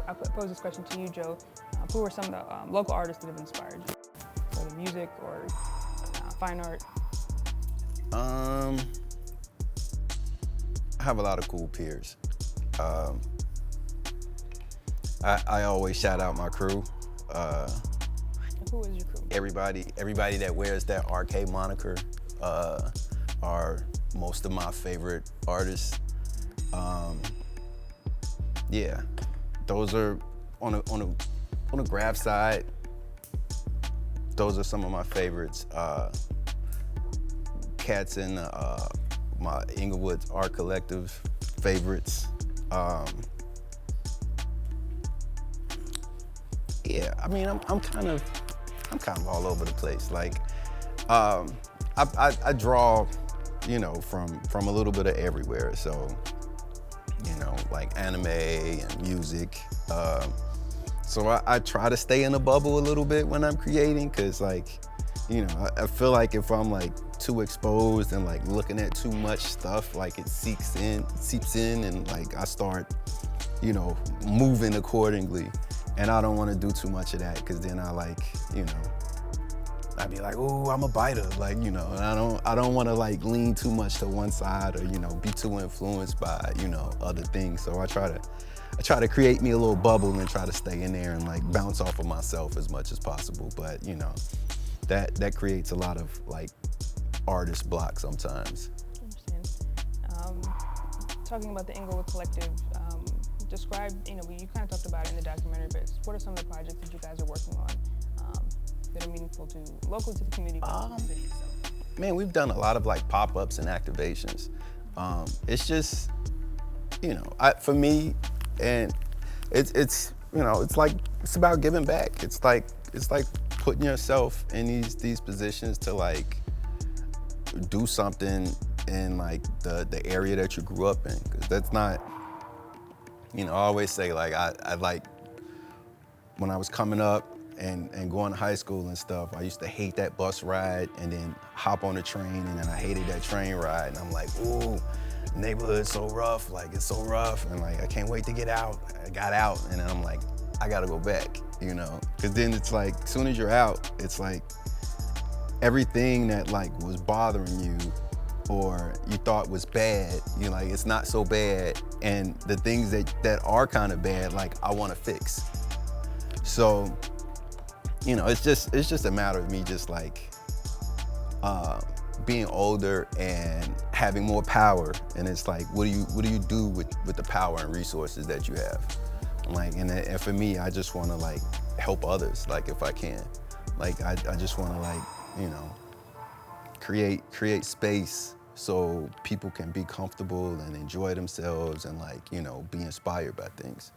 I'll pose this question to you, Joe. Who are some of the local artists that have inspired you, whether music or fine art? I have a lot of cool peers. I always shout out my crew. Who is your crew? Everybody that wears that arcade moniker are most of my favorite artists. Yeah, those are on a graph side. Those are some of my favorites. Cats in my Inglewood's Art Collective favorites. Yeah, I mean, I'm kind of all over the place. Like, I draw, you know, from a little bit of everywhere. So, you know, like anime and music. So I try to stay in a bubble a little bit when I'm creating, cause like, you know, I feel like if I'm like too exposed and like looking at too much stuff, like it seeps in and like I start, you know, moving accordingly. And I don't want to do too much of that, cause then I like, you know, I'd be like, oh, I'm a biter, like, you know, and I don't want to like lean too much to one side or, you know, be too influenced by, you know, other things. So I try to create me a little bubble and try to stay in there and like bounce off of myself as much as possible. But, you know, that creates a lot of like artist block sometimes. I understand. Talking about the Inglewood Collective, describe, you know, you kind of talked about it in the documentary, but what are some of the projects that you guys are working on that are meaningful local to the community, but to the city itself? Man, we've done a lot of like pop-ups and activations. It's just, you know, for me, and it's you know, it's about giving back. It's like putting yourself in these positions to like do something in like the area that you grew up in, because that's not, you know, I always say like I like when I was coming up and going to high school and stuff, I used to hate that bus ride and then hop on the train, and then I hated that train ride, and I'm like, ooh, neighborhood's so rough, like it's so rough, and like I can't wait to get out. I got out, and then I'm like, I gotta go back, you know, because then it's like, as soon as you're out, it's like everything that like was bothering you or you thought was bad, you know, like it's not so bad, and the things that are kind of bad, like I want to fix. So, you know, it's just a matter of me just like being older and having more power, and it's like, what do you do with the power and resources that you have? Like, and for me, I just want to like help others, like if I can, like I just want to like, you know, create space so people can be comfortable and enjoy themselves and like, you know, be inspired by things.